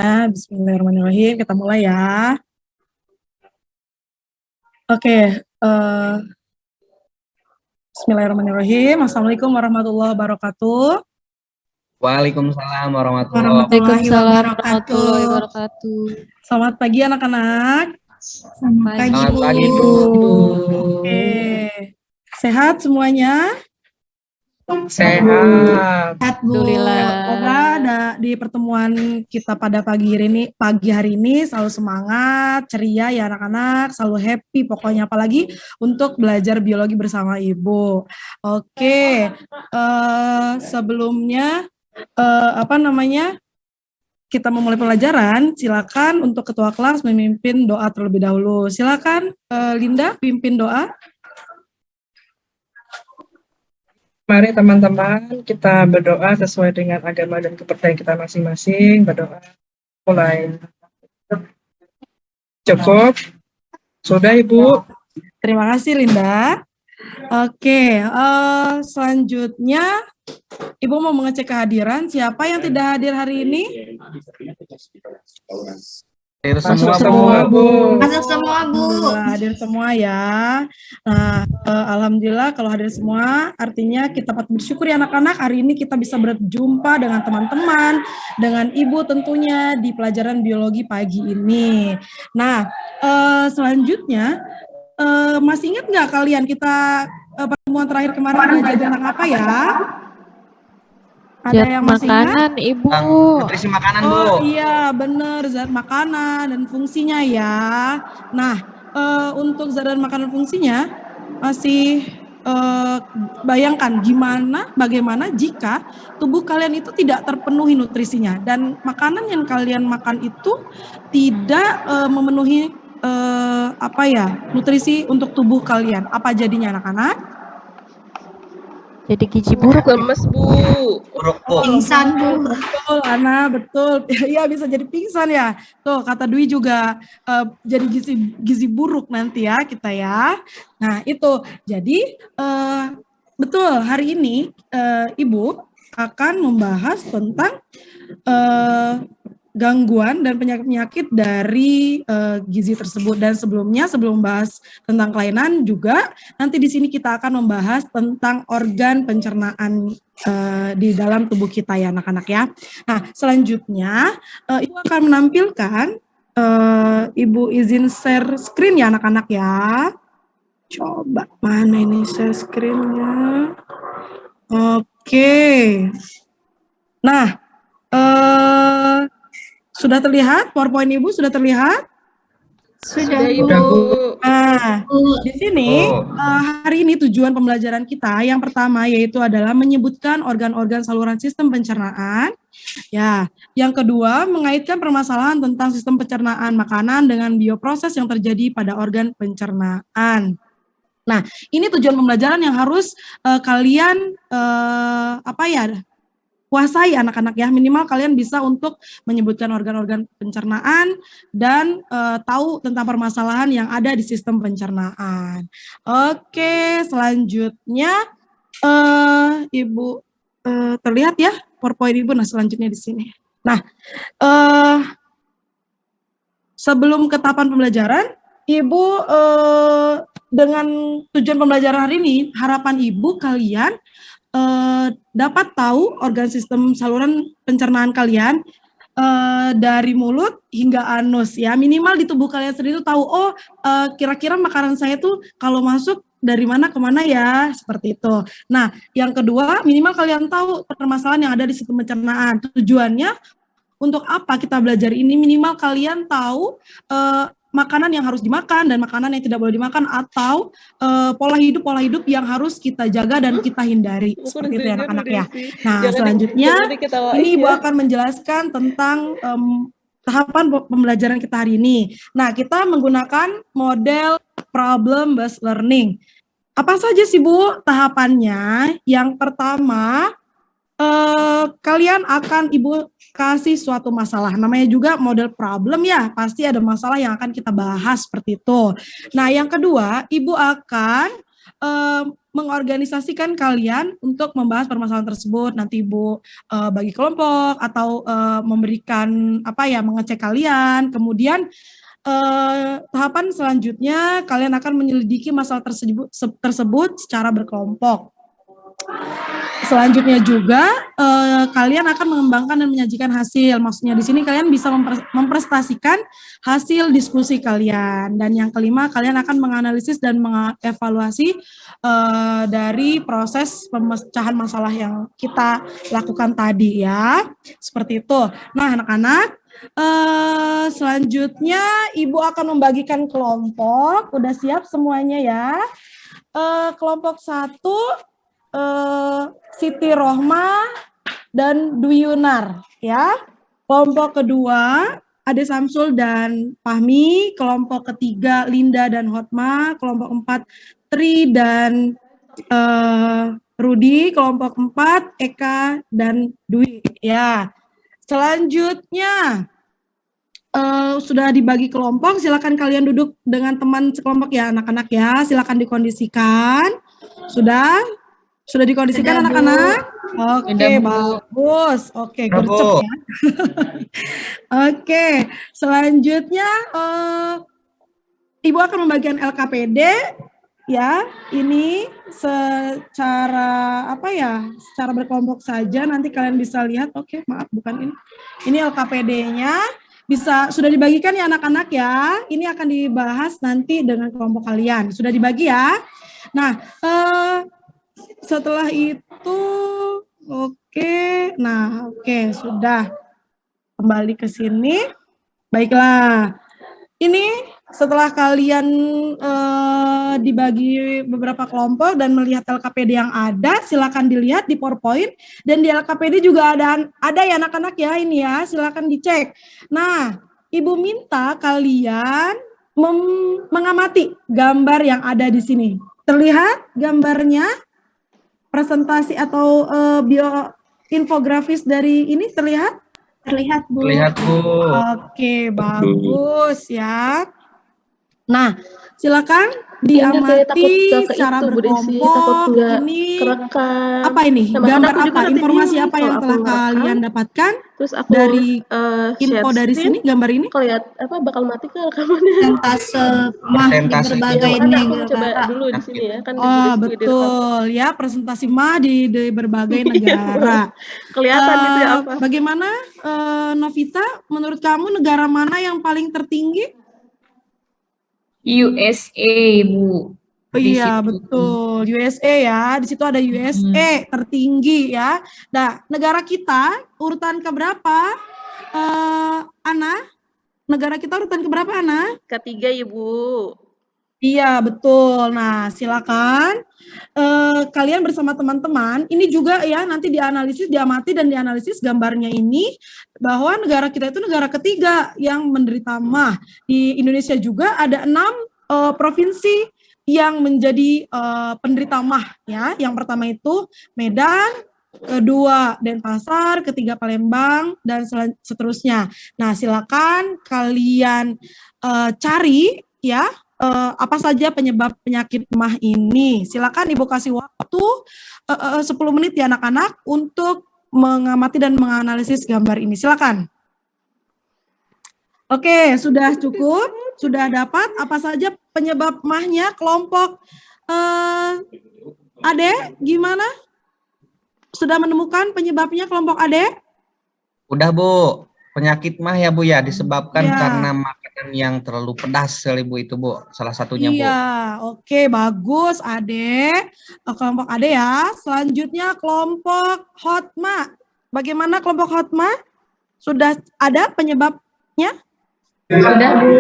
Bismillahirrahmanirrahim. Kita mulai ya. Oke. Bismillahirrahmanirrahim. Assalamualaikum warahmatullahi wabarakatuh. Waalaikumsalam warahmatullahi wabarakatuh. Selamat pagi anak-anak. Selamat pagi, Bu. Oke. Sehat semuanya? Sehat. Alhamdulillah. Semoga di pertemuan kita pada pagi hari ini selalu semangat, ceria ya anak-anak, selalu happy pokoknya, apalagi untuk belajar biologi bersama Ibu. Oke. Sebelumnya kita memulai pelajaran, silakan untuk ketua kelas memimpin doa terlebih dahulu. Silakan Linda pimpin doa. Mari teman-teman kita berdoa sesuai dengan agama dan kepercayaan kita masing-masing. Berdoa. Mulai. Cukup? Sudah Ibu? Terima kasih Linda. Oke, selanjutnya Ibu mau mengecek kehadiran. Siapa yang tidak hadir hari ini? Masuk semua, Bu. Masuk semua, Bu. Hadir semua ya. Nah, alhamdulillah kalau hadir semua, artinya kita patut bersyukur ya anak-anak. Hari ini kita bisa berjumpa dengan teman-teman, dengan Ibu tentunya di pelajaran biologi pagi ini. Nah, selanjutnya, masih ingat nggak kalian kita pertemuan terakhir kemarin belajar tentang apa ya? Ada yang masih makanan, ingat? Ibu. Nutrisi makanan, Bu. Oh iya, benar, zat makanan dan fungsinya ya. Nah, untuk zat dan makanan fungsinya masih bayangkan bagaimana jika tubuh kalian itu tidak terpenuhi nutrisinya dan makanan yang kalian makan itu tidak memenuhi nutrisi untuk tubuh kalian. Apa jadinya anak-anak? Jadi gizi buruk. Lemes, Bu. Buruk, Bu. Pingsan, Bu. Betul, Ana, betul. Iya, bisa jadi pingsan ya. Tuh, kata Dwi juga jadi gizi buruk nanti ya kita ya. Nah, itu. Jadi, betul, hari ini Ibu akan membahas tentang gangguan dan penyakit-penyakit dari gizi tersebut. Dan sebelumnya, sebelum membahas tentang kelainan juga, nanti di sini kita akan membahas tentang organ pencernaan di dalam tubuh kita ya anak-anak ya. Nah, selanjutnya Ibu akan menampilkan, Ibu izin share screen ya anak-anak ya. Coba, mana ini share screen-nya? Oke. Nah, sudah terlihat? PowerPoint Ibu sudah terlihat? Sudah, Bu. Nah, di sini hari ini tujuan pembelajaran kita yang pertama yaitu adalah menyebutkan organ-organ saluran sistem pencernaan. Ya, yang kedua mengaitkan permasalahan tentang sistem pencernaan makanan dengan bioproses yang terjadi pada organ pencernaan. Nah, ini tujuan pembelajaran yang harus kalian kuasai anak-anak ya, minimal kalian bisa untuk menyebutkan organ-organ pencernaan dan tahu tentang permasalahan yang ada di sistem pencernaan. Oke, selanjutnya Ibu terlihat ya PowerPoint Ibu. Nah, selanjutnya di sini. Nah, sebelum ke tahapan pembelajaran, Ibu dengan tujuan pembelajaran hari ini, harapan Ibu kalian dapat tahu organ sistem saluran pencernaan kalian dari mulut hingga anus ya, minimal di tubuh kalian sendiri itu tahu kira-kira makanan saya tuh kalau masuk dari mana ke mana ya, seperti itu. Nah, yang kedua minimal kalian tahu permasalahan yang ada di sistem pencernaan. Tujuannya untuk apa kita belajar ini, minimal kalian tahu makanan yang harus dimakan dan makanan yang tidak boleh dimakan, atau pola hidup yang harus kita jaga dan kita hindari. Seperti itu ya anak-anak ya. Nah, selanjutnya ini Ibu akan menjelaskan tentang tahapan pembelajaran kita hari ini. Nah, kita menggunakan model problem based learning. Apa saja sih Bu tahapannya? Yang pertama, kalian akan Ibu kasih suatu masalah, namanya juga model problem ya, pasti ada masalah yang akan kita bahas seperti itu. Nah, yang kedua, Ibu akan mengorganisasikan kalian untuk membahas permasalahan tersebut. Nanti Ibu bagi kelompok atau memberikan mengecek kalian. Kemudian tahapan selanjutnya kalian akan menyelidiki masalah tersebut secara berkelompok. Selanjutnya juga kalian akan mengembangkan dan menyajikan hasil. Maksudnya di sini kalian bisa memprestasikan hasil diskusi kalian. Dan yang kelima, kalian akan menganalisis dan mengevaluasi dari proses pemecahan masalah yang kita lakukan tadi ya. Seperti itu. Nah, anak-anak, selanjutnya Ibu akan membagikan kelompok. Udah siap semuanya ya? Kelompok 1 Siti Rohma dan Dwi Yunar ya. Kelompok kedua Ade Samsul dan Fahmi. Kelompok ketiga Linda dan Hotma. Kelompok 4 Tri dan Rudi. Kelompok 4 Eka dan Dwi ya. Selanjutnya sudah dibagi kelompok, silakan kalian duduk dengan teman sekelompok ya anak-anak ya. Silakan dikondisikan. Sudah dikondisikan anak-anak? Oke, bagus. Oke, gercep ya. Oke, selanjutnya Ibu akan membagikan LKPD ya. Ini secara secara berkelompok saja, nanti kalian bisa lihat. Oke, maaf bukan ini. Ini LKPD-nya sudah dibagikan ya anak-anak ya. Ini akan dibahas nanti dengan kelompok kalian. Sudah dibagi ya. Nah, setelah itu, sudah kembali ke sini. Baiklah, ini setelah kalian dibagi beberapa kelompok dan melihat LKPD yang ada, silakan dilihat di PowerPoint, dan di LKPD juga ada ya anak-anak ya ini ya, silakan dicek. Nah, Ibu minta kalian mengamati gambar yang ada di sini. Terlihat gambarnya? Presentasi atau infografis dari ini terlihat? Terlihat, Bu. Terlihat, Bu. Oke, bagus ya. Nah, silakan diamati secara berkelompok. Ini apa ini? Gambar apa? Informasi apa yang telah kalian dapatkan dari info dari sini? Gambar ini? Kalau lihat bakal mati ke rekamannya. Persentase mah di berbagai negara. Coba dulu di sini ya kan. Betul ya, presentasi mah di berbagai negara. Kelihatan gitu ya apa? Bagaimana Novita, menurut kamu negara mana yang paling tertinggi? USA, Bu. Oh iya, betul. USA ya. Di situ ada USA tertinggi ya. Nah, negara kita urutan keberapa? Ana? Negara kita urutan keberapa, Ana? Ketiga, Ibu. Iya, betul. Nah, silakan kalian bersama teman-teman, ini juga ya nanti diamati dan dianalisis gambarnya ini, bahwa negara kita itu negara ketiga yang menderita MAH. Di Indonesia juga ada 6 provinsi yang menjadi penderita MAH ya. Yang pertama itu Medan, kedua Denpasar, ketiga Palembang, dan seterusnya. Nah, silakan kalian cari ya apa saja penyebab penyakit MAH ini. Silakan Ibu kasih waktu 10 menit ya anak-anak untuk mengamati dan menganalisis gambar ini. Silakan. Oke, sudah cukup? Sudah dapat apa saja penyebab MAH-nya? Kelompok Ade, gimana? Sudah menemukan penyebabnya kelompok Ade? Udah, Bu. Penyakit MAH ya, Bu ya, disebabkan karena makanan yang terlalu pedas kali, Bu, itu, Bu. Salah satunya, Bu. Iya, oke, bagus, Ade. Kelompok Ade ya. Selanjutnya kelompok Hotma. Bagaimana kelompok Hotma? Sudah ada penyebabnya? Sudah, Bu.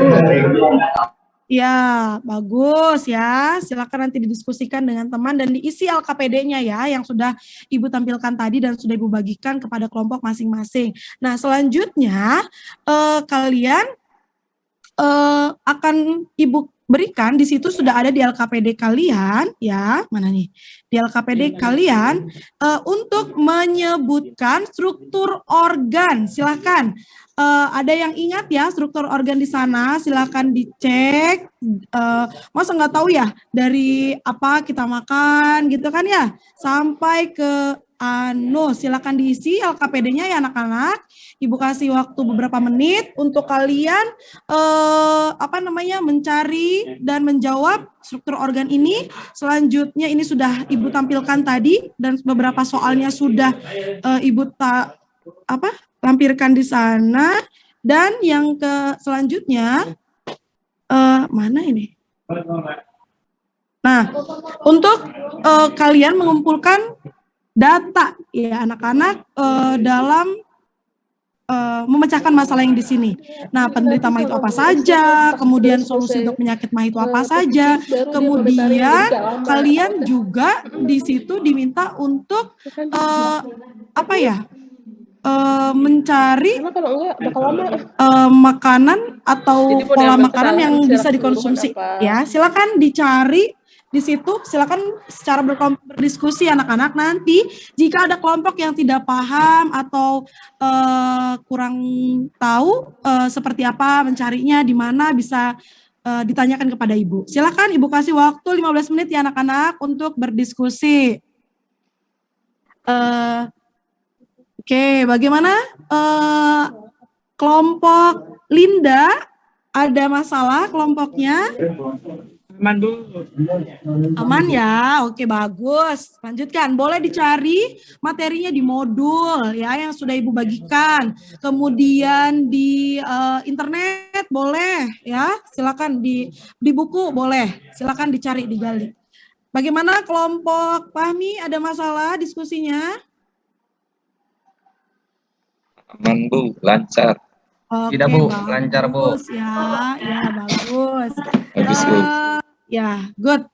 Ya, bagus ya. Silakan nanti didiskusikan dengan teman dan diisi LKPD-nya ya, yang sudah Ibu tampilkan tadi dan sudah Ibu bagikan kepada kelompok masing-masing. Nah, selanjutnya kalian akan Ibu berikan di situ sudah ada di LKPD kalian ya, mana nih? Di LKPD kalian untuk menyebutkan struktur organ. Silakan. Ada yang ingat ya struktur organ di sana? Silakan dicek. Masa nggak tahu ya dari apa kita makan gitu kan ya? Sampai ke silakan diisi LKPD-nya ya anak-anak. Ibu kasih waktu beberapa menit untuk kalian mencari dan menjawab struktur organ ini. Selanjutnya ini sudah Ibu tampilkan tadi dan beberapa soalnya sudah Ibu lampirkan di sana. Dan yang selanjutnya mana ini? Nah, untuk kalian mengumpulkan data ya anak-anak dalam memecahkan masalah yang di sini. Nah, penderita MAH itu apa saja, kemudian solusi untuk penyakit MAH itu apa saja, kemudian kalian juga di situ diminta untuk mencari makanan atau pola makanan yang bisa dikonsumsi. Ya, silakan dicari di situ, silakan secara berkelompok berdiskusi anak-anak. Nanti jika ada kelompok yang tidak paham atau kurang tahu seperti apa mencarinya, di mana bisa ditanyakan kepada Ibu. Silakan Ibu kasih waktu 15 menit ya anak-anak untuk berdiskusi. Oke, bagaimana kelompok Linda? Ada masalah kelompoknya? Aman, Bu. Aman ya, oke bagus. Lanjutkan, boleh dicari materinya di modul ya yang sudah Ibu bagikan. Kemudian di internet boleh ya, silakan di buku boleh, silakan dicari, digali. Bagaimana kelompok Fahmi, ada masalah diskusinya? Aman, Bu, lancar. Oke, Tidak, Bu, bagus lancar, Bu. Ya, bagus. Bagus, Bu. Ya, good.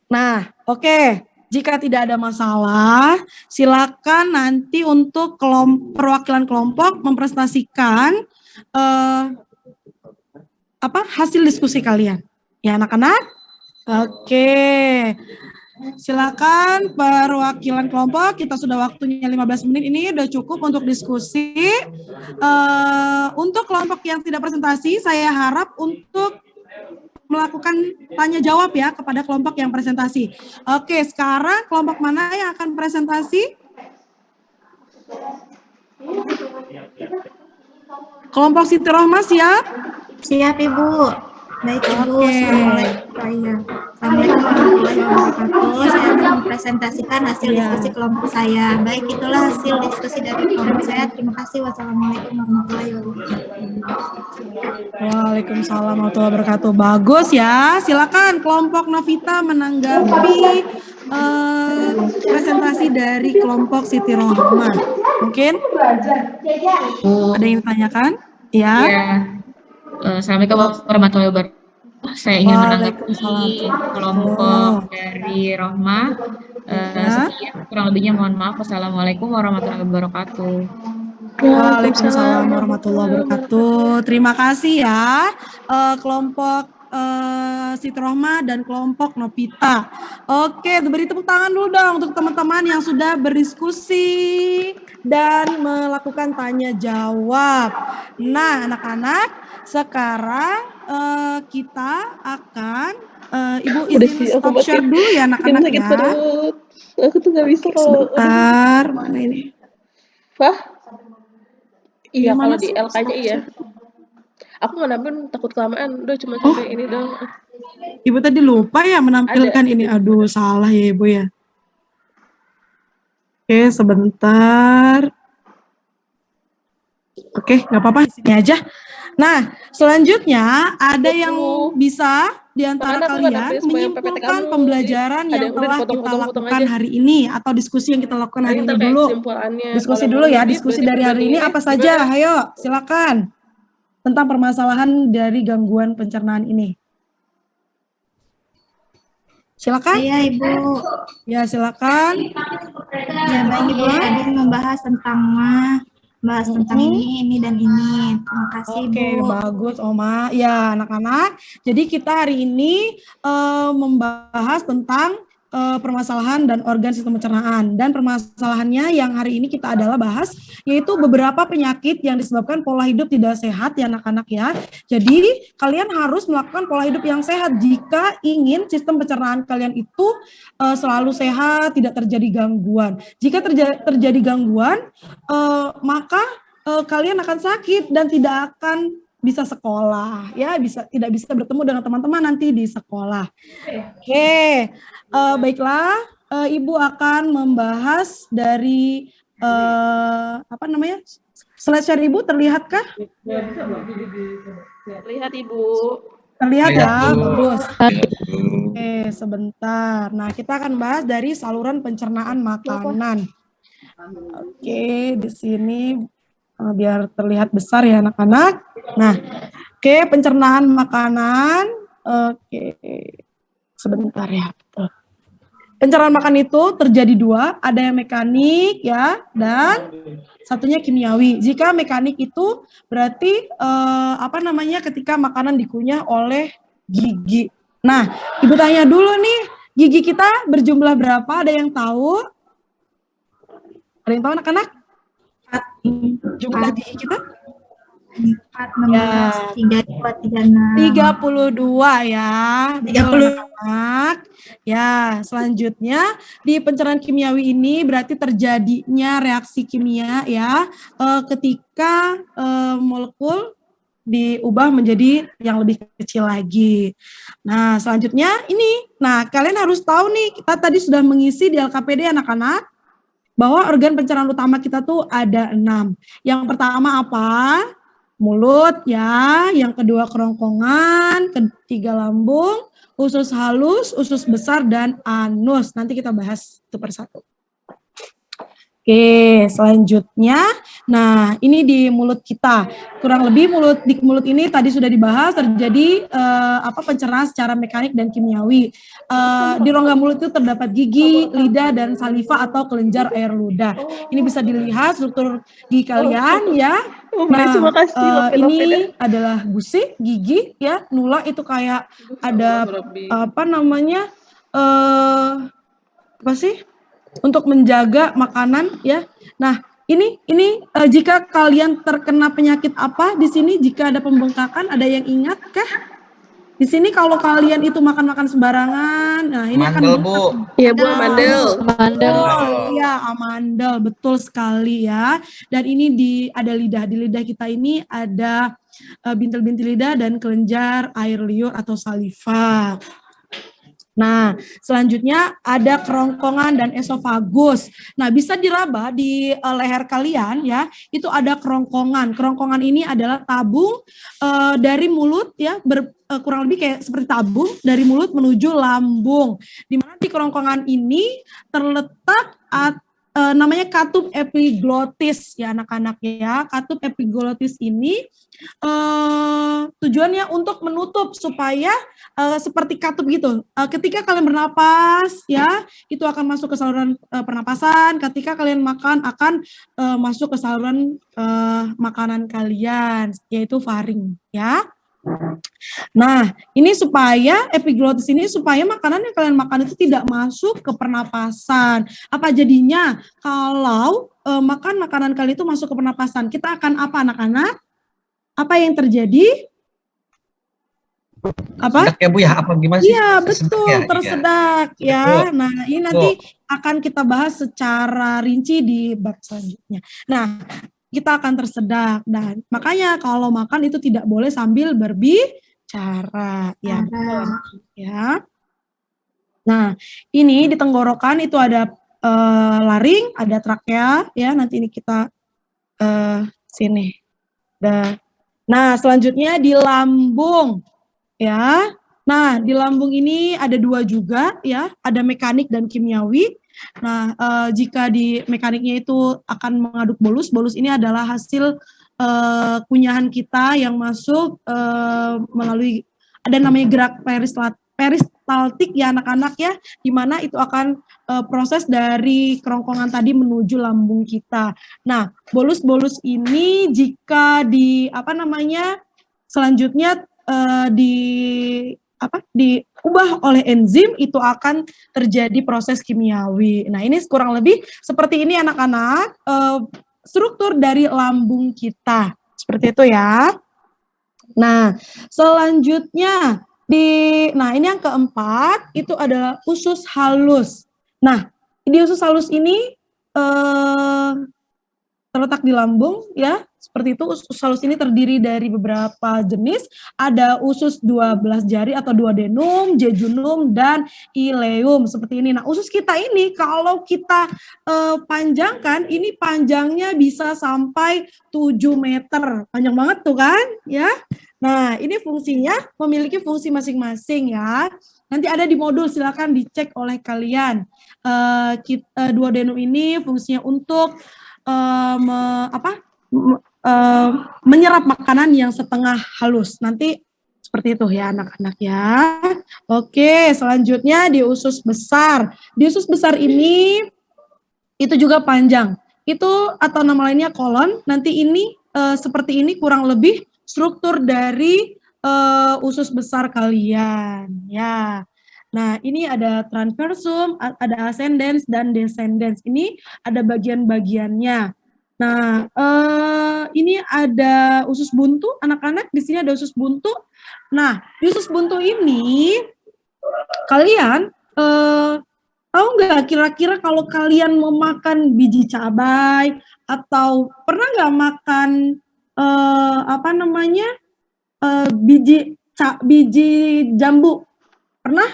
Nah, oke. Jika tidak ada masalah, silakan nanti untuk perwakilan kelompok mempresentasikan hasil diskusi kalian. Ya, anak-anak? Oke. Silakan perwakilan kelompok, kita sudah waktunya 15 menit ini udah cukup untuk diskusi. Untuk kelompok yang tidak presentasi, saya harap untuk melakukan tanya jawab ya kepada kelompok yang presentasi. Oke, sekarang kelompok mana yang akan presentasi? Kelompok Siti Rohmah siap? Siap, Ibu. Baik, Ibu. Oke. Assalamualaikum warahmatullahi wabarakatuh. Saya akan mempresentasikan hasil diskusi kelompok saya. Baik, itulah hasil diskusi dari kelompok saya. Terima kasih. Wassalamualaikum warahmatullahi wabarakatuh. Waalaikumsalam warahmatullahi wabarakatuh. Bagus ya. Silakan kelompok Novita menanggapi presentasi dari kelompok Siti Rohmah. Mungkin ada yang ditanyakan? Ya. Assalamualaikum warahmatullahi wabarakatuh. Saya ingin menanggapi Waalaikumsalam. kelompok dari Rohmah. Sekian, kurang lebihnya mohon maaf. Wassalamualaikum warahmatullahi wabarakatuh. Waalaikumsalam warahmatullahi wabarakatuh. Terima kasih ya kelompok Siti Rohmah dan kelompok Novita. Oke, beri tepuk tangan dulu dong untuk teman-teman yang sudah berdiskusi dan melakukan tanya jawab. Nah, anak-anak, sekarang kita akan Ibu izin stop share dulu ya anak-anak ya. Perut. Aku tuh nggak bisa kalau Sebentar, mana ini? Wah, iya Gimana kalau di sih? LK-nya iya. Aku nggak nambah, takut kelamaan. Udah cuma sampai ini dong. Ibu tadi lupa ya menampilkan ini. Aduh, salah ya Ibu ya. Oke, sebentar. Oke, nggak apa-apa, di sini aja. Nah, selanjutnya ada yang bisa di antara kalian menyimpulkan pembelajaran yang telah kita lakukan hari ini atau diskusi yang kita lakukan hari ini dulu. Diskusi dulu ya, diskusi dari hari ini apa saja? Ayo, silakan. Tentang permasalahan dari gangguan pencernaan ini. Silakan. Iya, Ibu. Ya, silakan. Ya, baik, Ibu. Tadi membahas tentang ini dan ini. Terima kasih, Oke, Bu. bagus, Oma. Ya, anak-anak. Jadi kita hari ini membahas tentang permasalahan dan organ sistem pencernaan. Dan permasalahannya yang hari ini kita adalah bahas, yaitu beberapa penyakit yang disebabkan pola hidup tidak sehat ya anak-anak ya. Jadi kalian harus melakukan pola hidup yang sehat jika ingin sistem pencernaan kalian itu selalu sehat, tidak terjadi gangguan. Jika terjadi gangguan, maka kalian akan sakit dan tidak akan bisa sekolah ya, tidak bisa bertemu dengan teman-teman nanti di sekolah. Oke, baiklah, Ibu akan membahas dari apa namanya? Slide share Ibu terlihatkah? Lihat Ibu. Terlihat Lihat, ya, Bu. bagus. Ya, Bu. Oke, sebentar. Nah, kita akan bahas dari saluran pencernaan makanan. Oke, di sini biar terlihat besar ya anak-anak. Nah, oke, pencernaan makanan. Oke, sebentar ya. Pencernaan makan itu terjadi dua, ada yang mekanik ya, dan satunya kimiawi. Jika mekanik itu berarti apa namanya ketika makanan dikunyah oleh gigi. Nah, Ibu tanya dulu nih, gigi kita berjumlah berapa? Ada yang tahu? Ada yang tahu anak-anak? Jumlah gigi kita? 4, Ya. 16, 32, 36. 32 ya. 30. Anak. Ya, selanjutnya di pencernaan kimiawi ini berarti terjadinya reaksi kimia ya ketika molekul diubah menjadi yang lebih kecil lagi. Nah, selanjutnya ini. Nah, kalian harus tahu nih, kita tadi sudah mengisi di LKPD anak-anak bahwa organ pencernaan utama kita tuh ada 6. Yang pertama apa? Mulut ya, yang kedua kerongkongan, ketiga lambung, usus halus, usus besar, dan anus. Nanti kita bahas satu persatu. Oke, selanjutnya, nah ini di mulut kita, kurang lebih di mulut ini tadi sudah dibahas terjadi pencernaan secara mekanik dan kimiawi. Di rongga mulut itu terdapat gigi, lidah, dan saliva atau kelenjar air ludah. Ini bisa dilihat struktur gigi kalian ya. Nah, Terima kasih. ini adalah gusi, gigi ya, nula itu kayak ada apa namanya apa sih? Untuk menjaga makanan ya. Nah, ini jika kalian terkena penyakit apa di sini, jika ada pembengkakan, ada yang ingat kah? Di sini kalau kalian itu makan sembarangan, nah ini Amandel, akan Bu. Iya Bu, amandel. Iya, amandel, betul sekali ya. Dan ini ada lidah, di lidah kita ini ada bintil-bintil lidah dan kelenjar air liur atau saliva. Nah, selanjutnya ada kerongkongan dan esofagus. Nah, bisa diraba di leher kalian ya, itu ada kerongkongan. Kerongkongan ini adalah tabung dari mulut ya, kurang lebih kayak seperti tabung dari mulut menuju lambung. Di mana di kerongkongan ini terletak namanya katup epiglottis ya anak-anak ya. Katup epiglottis ini tujuannya untuk menutup supaya seperti katup gitu. Ketika kalian bernapas ya, itu akan masuk ke saluran pernapasan. Ketika kalian makan akan masuk ke saluran makanan kalian, yaitu faring ya. Nah, ini supaya epiglottis ini supaya makanan yang kalian makan itu tidak masuk ke pernapasan. Apa jadinya kalau makan makanan kalian itu masuk ke pernapasan? Kita akan apa anak-anak? Apa yang terjadi? Apa? Sedak ya Bu ya, apa gimana sih? Iya, Tersedak betul, ya? tersedak Iya. ya. Nah, ini nanti akan kita bahas secara rinci di bab selanjutnya. Nah, kita akan tersedak dan makanya kalau makan itu tidak boleh sambil berbicara. Ya, betul. Ya. Nah, ini di tenggorokan itu ada laring, ada trakea ya. Nanti ini kita sini. Nah, selanjutnya di lambung. Ya, nah di lambung ini ada dua juga ya, ada mekanik dan kimiawi. Nah, jika di mekaniknya itu akan mengaduk bolus, bolus ini adalah hasil kunyahan kita yang masuk melalui ada namanya gerak peristaltik peristaltik ya anak-anak ya, di mana itu akan proses dari kerongkongan tadi menuju lambung kita. Nah, bolus-bolus ini jika selanjutnya diubah oleh enzim, itu akan terjadi proses kimiawi. Nah, ini kurang lebih seperti ini anak-anak, struktur dari lambung kita. Seperti itu ya. Nah, selanjutnya ini yang keempat itu adalah usus halus. Nah, di usus halus ini terletak di lambung ya. Seperti itu, usus halus ini terdiri dari beberapa jenis, ada usus 12 jari atau duodenum, jejunum, dan ileum, seperti ini. Nah, usus kita ini kalau kita panjangkan, ini panjangnya bisa sampai 7 meter, panjang banget tuh kan, ya. Nah, ini fungsinya memiliki fungsi masing-masing ya. Nanti ada di modul, silakan dicek oleh kalian. Duodenum ini fungsinya untuk menyerap makanan yang setengah halus. Nanti seperti itu ya anak-anak ya. Oke, selanjutnya di usus besar. Di usus besar ini itu juga panjang. Itu atau nama lainnya kolon. Nanti ini seperti ini kurang lebih struktur dari usus besar kalian ya. Nah, ini ada transversum, ada ascendens dan descendens. Ini ada bagian-bagiannya. Nah, ini ada usus buntu, anak-anak. Di sini ada usus buntu. Nah, di usus buntu ini kalian tahu nggak kira-kira kalau kalian mau makan biji cabai atau pernah nggak makan biji jambu? Pernah?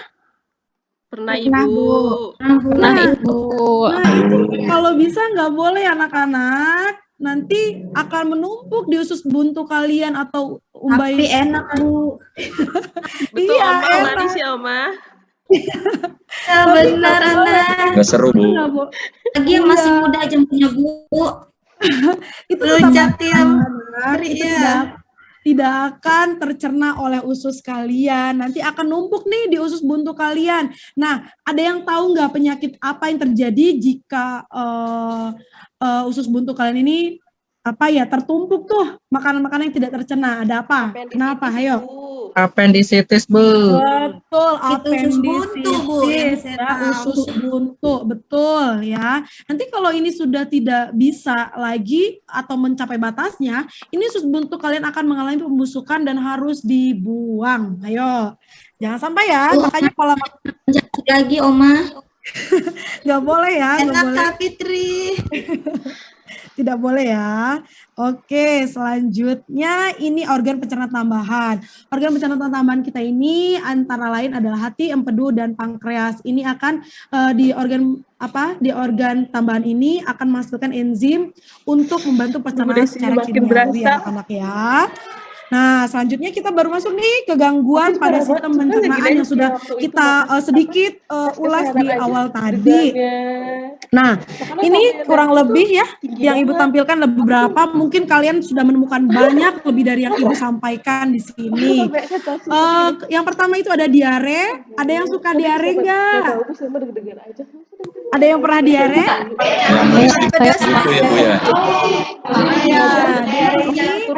Pernah Ibu. Pernah Ibu. Nah, itu kalau bisa nggak boleh anak-anak, nanti akan menumpuk di usus buntu kalian atau umbai. Tapi enak Bu. Betul Iya, Oma, enak. manis ya Oma. Ya benar anak. Nggak seru, Bu. Lagi yang masih muda aja punya Bu. Itu Rujak ya. tidak akan tercerna oleh usus kalian. Nanti akan numpuk nih di usus buntu kalian. Nah, ada yang tahu nggak penyakit apa yang terjadi jika usus buntu kalian ini tertumpuk tuh makanan-makanan yang tidak tercerna? Ada apa? Kenapa? Ayo. Appendicitis, Bu. Betul, Itu usus buntu, Bu, yang appendicitis, saya ya, tahu. usus buntu, betul ya. Nanti kalau ini sudah tidak bisa lagi atau mencapai batasnya, ini usus buntu kalian akan mengalami pembusukan dan harus dibuang. Ayo, jangan sampai ya. Makanya pola makan Lagi Oma. nggak boleh ya, nggak Enak boleh. Kak Fitri. Tidak boleh ya. Oke, selanjutnya ini organ pencernaan tambahan. Organ pencernaan tambahan kita ini antara lain adalah hati, empedu, dan pankreas. Ini akan di organ tambahan ini akan menghasilkan enzim untuk membantu pencernaan secara kimiawi ya anak-anak ya. Nah, selanjutnya kita baru masuk nih ke gangguan pada sistem pencernaan yang sudah kita sedikit ulas di awal tadi. Nah, ini kurang lebih ya yang Ibu tampilkan beberapa, mungkin kalian sudah menemukan banyak lebih dari yang Ibu sampaikan di sini. Yang pertama itu ada diare. Ada yang suka diare nggak? Ada yang pernah diare? Itu ya, Bu ya. Ya, diare ini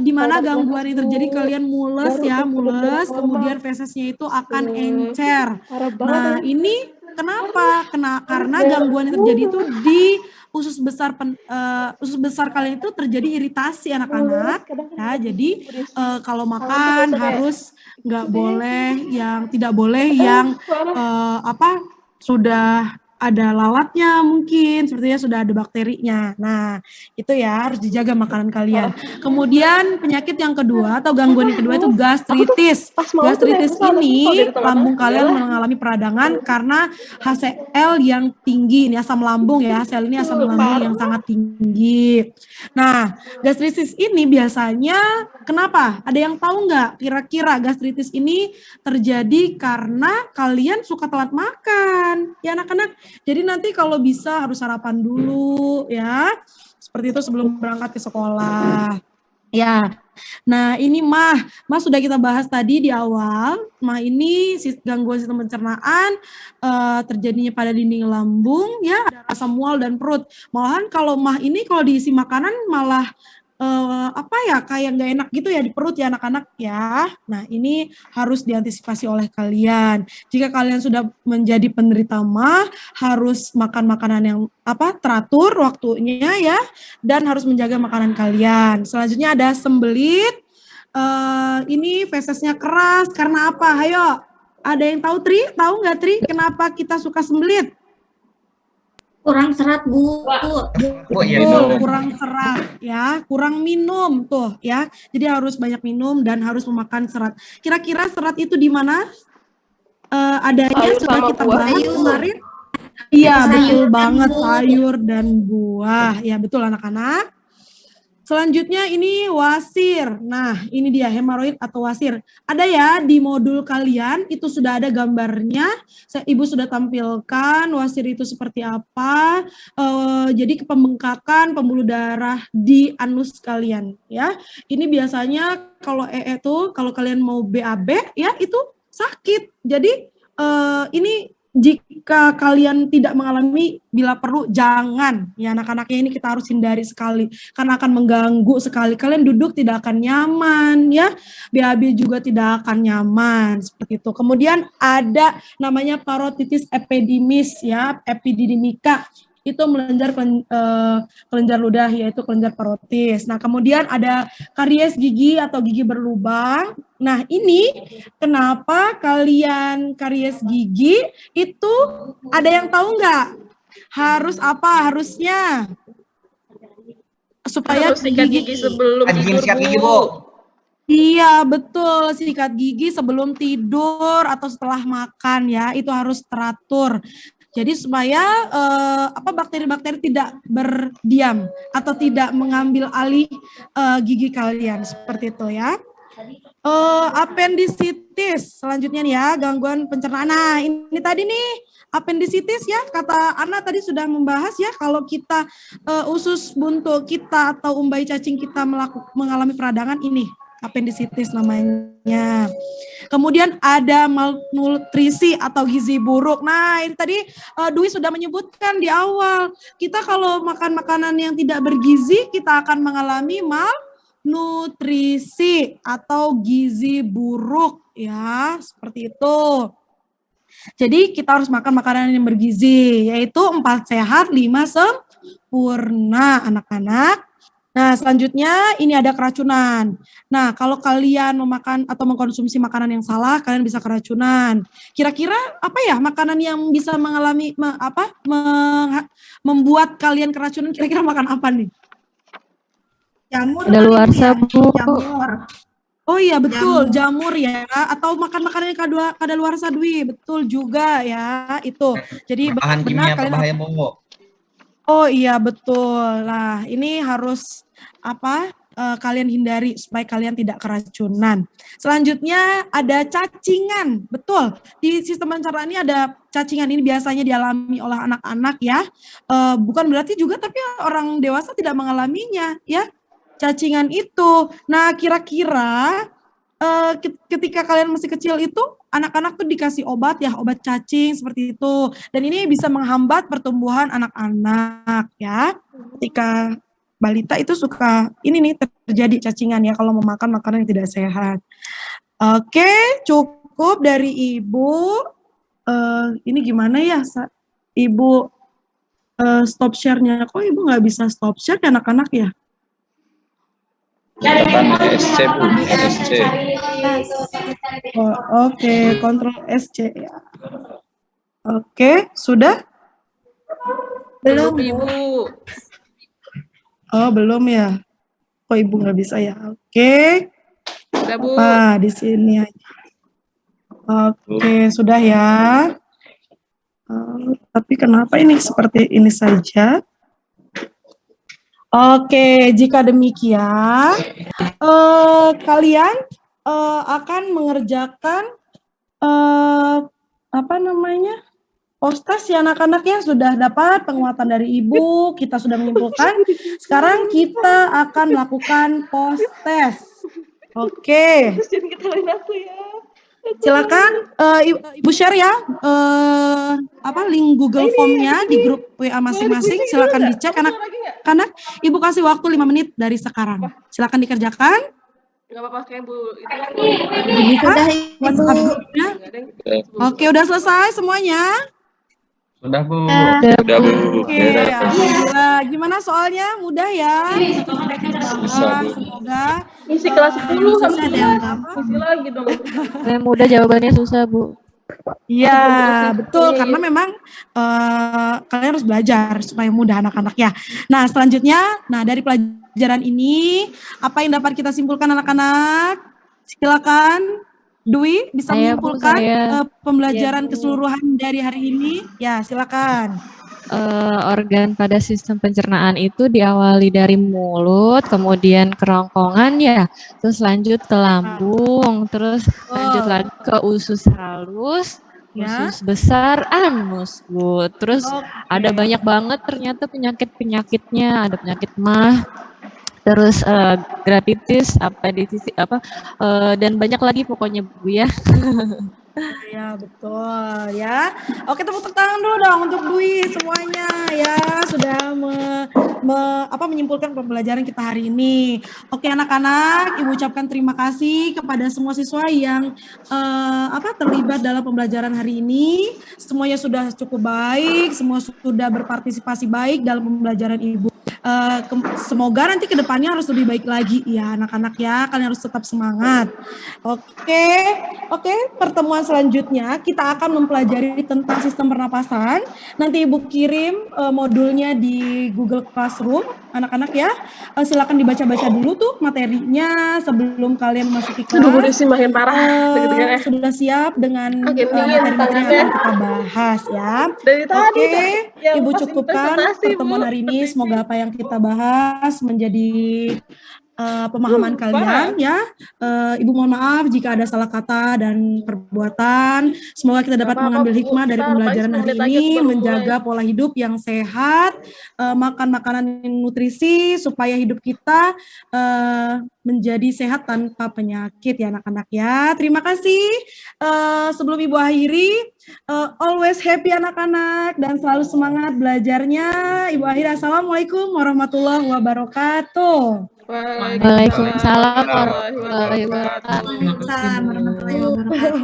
di mana gangguan ini terjadi kalian mules, kemudian fesesnya itu akan encer. Nah, ini kenapa? Karena gangguan yang terjadi itu di usus besar kalian itu terjadi iritasi anak-anak. Ya, jadi kalau makan harus tidak boleh yang sudah ada lalatnya mungkin, sepertinya sudah ada bakterinya. Nah, itu ya harus dijaga makanan kalian. Kemudian penyakit yang kedua atau gangguan yang kedua itu gastritis. Gastritis ini lambung kalian mengalami peradangan karena HCl yang tinggi, ini asam lambung ya. HCl ini asam lambung yang sangat tinggi. Nah, gastritis ini biasanya kenapa? Ada yang tahu nggak? Kira-kira gastritis ini terjadi karena kalian suka telat makan, ya anak-anak. Jadi nanti kalau bisa harus sarapan dulu ya, seperti itu sebelum berangkat ke sekolah. Ya, Nah, ini mah sudah kita bahas tadi di awal. Mah ini gangguan sistem pencernaan, terjadinya pada dinding lambung, ya, ada rasa mual dan perut. Malahan kalau mah ini kalau diisi makanan malah kayak nggak enak gitu ya di perut ya anak-anak ya. Nah, ini harus diantisipasi oleh kalian. Jika kalian sudah menjadi penderita mah, harus makan makanan yang teratur waktunya ya, dan harus menjaga makanan kalian. Selanjutnya ada sembelit. Ini fesesnya keras karena apa? Ayo, ada yang tahu Tri? Tahu nggak Tri? Kenapa kita suka sembelit? Kurang serat, Bu. Kurang serat ya, kurang minum tuh ya. Jadi harus banyak minum dan harus memakan serat. Kira-kira serat itu di mana? Adanya sudah kita bahas kemarin. Iya, betul banget, sayur dan buah. Ya, betul anak-anak. Selanjutnya ini wasir. Nah, ini dia hemoroid atau wasir. Ada ya di modul kalian, itu sudah ada gambarnya. Ibu sudah tampilkan wasir itu seperti apa. Jadi pembengkakan pembuluh darah di anus kalian ya. Ini biasanya kalau kalau kalian mau BAB ya itu sakit. Jadi ini jika kalian tidak mengalami, bila perlu jangan ya anak-anaknya, ini kita harus hindari sekali karena akan mengganggu sekali. Kalian duduk tidak akan nyaman ya, BAB juga tidak akan nyaman seperti itu. Kemudian ada namanya parotitis epidimis ya, epididimika. Itu melenjar kelenjar ludah, yaitu kelenjar parotis. Nah, kemudian ada karies gigi atau gigi berlubang. Nah, ini kenapa kalian karies gigi itu ada yang tahu nggak? Harus apa harusnya? Supaya Harus sikat gigi sebelum tidur, sikat gigi, Bu. Bu. Iya, betul. Sikat gigi sebelum tidur atau setelah makan ya, itu harus teratur. Jadi supaya bakteri-bakteri tidak berdiam atau tidak mengambil alih gigi kalian seperti itu ya. Appendicitis selanjutnya nih ya, gangguan pencernaan. Nah, ini tadi nih appendicitis ya, kata Ana tadi sudah membahas ya, kalau kita usus buntu kita atau umbai cacing kita mengalami peradangan, ini appendicitis namanya. Kemudian ada malnutrisi atau gizi buruk. Nah, ini tadi Dwi sudah menyebutkan di awal. Kita kalau makan makanan yang tidak bergizi, kita akan mengalami malnutrisi atau gizi buruk ya, seperti itu. Jadi kita harus makan makanan yang bergizi, yaitu 4 sehat, 5 sempurna anak-anak. Nah, selanjutnya ini ada keracunan. Nah, kalau kalian memakan atau mengkonsumsi makanan yang salah, kalian bisa keracunan. Kira-kira apa ya makanan yang bisa mengalami membuat kalian keracunan? Kira-kira makan apa nih? Jamur. Kadaluarsa, Bu. Jamur. Oh iya, betul, jamur ya, atau makan makanan yang kadaluarsa, Dwi, betul juga ya, itu. Jadi bahan kimia berbahaya, Bu. Oh iya, betul. Nah, ini harus kalian hindari supaya kalian tidak keracunan. Selanjutnya ada cacingan, betul. Di sistem pencernaan ini ada cacingan, ini biasanya dialami oleh anak-anak ya. Bukan berarti juga tapi orang dewasa tidak mengalaminya ya. Cacingan itu. Nah, kira-kira ketika kalian masih kecil itu anak-anak tuh dikasih obat ya, obat cacing seperti itu. Dan ini bisa menghambat pertumbuhan anak-anak ya. Ketika balita itu suka ini nih terjadi cacingan ya kalau memakan makanan yang tidak sehat. Oke, cukup dari Ibu. Ini gimana ya, Ibu stop share-nya? Kok Ibu nggak bisa stop share ya anak-anak ya? SC, Bu. SC. Oke, kontrol SC ya. Oke, sudah? Belum, Ibu. Oh, belum ya. Kok Ibu nggak bisa ya? Oke. Sudah, Bu. Di sini aja. Oke, sudah ya. Tapi kenapa ini seperti ini saja? Oke, jika demikian, kalian akan mengerjakan post-test ya anak-anaknya, sudah dapat penguatan dari Ibu, kita sudah menyimpulkan. Sekarang kita akan melakukan post-test. Oke, Terus jangan ketawain aku ya. silakan Ibu share ya link Google Form-nya di grup WA masing-masing. Silakan dicek anak-anak. Ibu kasih waktu 5 menit dari sekarang. Silakan dikerjakan. Gak apa-apa kayak Bu itu. Sudah Ibu. WhatsApp grupnya. Nggak ada yang- Oke, udah selesai semuanya. Sudah Bu. Sudah Bu. Oke, alhamdulillah. Gimana soalnya? Mudah ya? Susah, Bu. Semoga Ngisi kelas 10 susah deh, ngisi lagi dong. Yang mudah jawabannya susah, Bu. iya, betul. Karena memang kalian harus belajar supaya mudah anak-anak ya. Nah, selanjutnya, dari pelajaran ini, apa yang dapat kita simpulkan anak-anak? Silakan. Dwi, bisa Saya, Bu, menyimpulkan saya. pembelajaran Ya, Bu. keseluruhan dari hari ini? Ya, silakan. Organ pada sistem pencernaan itu diawali dari mulut, kemudian kerongkongan ya, terus lanjut ke lambung, terus lanjut lagi ke usus halus, Ya. usus besar, anus, Bu. Terus ada banyak banget ternyata penyakit-penyakitnya, ada penyakit MAH, terus gratitis, dan banyak lagi pokoknya, Bu ya. Ya, betul ya. Oke, tepuk tangan dulu dong untuk Dwi semuanya ya sudah menyimpulkan pembelajaran kita hari ini. Oke, anak-anak, Ibu ucapkan terima kasih kepada semua siswa yang terlibat dalam pembelajaran hari ini. Semuanya sudah cukup baik, semua sudah berpartisipasi baik dalam pembelajaran Ibu. Semoga nanti ke depannya harus lebih baik lagi ya anak-anak ya. Kalian harus tetap semangat. Oke, pertemuan selanjutnya kita akan mempelajari tentang sistem pernapasan. Nanti Ibu kirim modulnya di Google Classroom, anak-anak ya. Silakan dibaca-baca dulu tuh materinya sebelum kalian masuki kelas. Aduh, sih makin parah. Deg-degan Sudah siap dengan dingin materi-materi yang tangannya. akan kita bahas ya. Dari tadi Oke, yang Ibu pas cukupkan presentasi, pertemuan Bu. hari ini. Semoga apa yang kita bahas menjadi pemahaman kalian ya. Ibu mohon maaf jika ada salah kata dan perbuatan. Semoga kita dapat mengambil hikmah dari pembelajaran hari ini, menjaga pola hidup yang sehat, makan makanan yang nutrisi supaya hidup kita menjadi sehat tanpa penyakit ya anak-anak ya. Terima kasih. Sebelum Ibu akhiri, always happy anak-anak dan selalu semangat belajarnya. Ibu akhiri, assalamualaikum warahmatullahi wabarakatuh. Waalaikumsalam warahmatullahi wabarakatuh. Waalaikumsalam warahmatullahi wabarakatuh.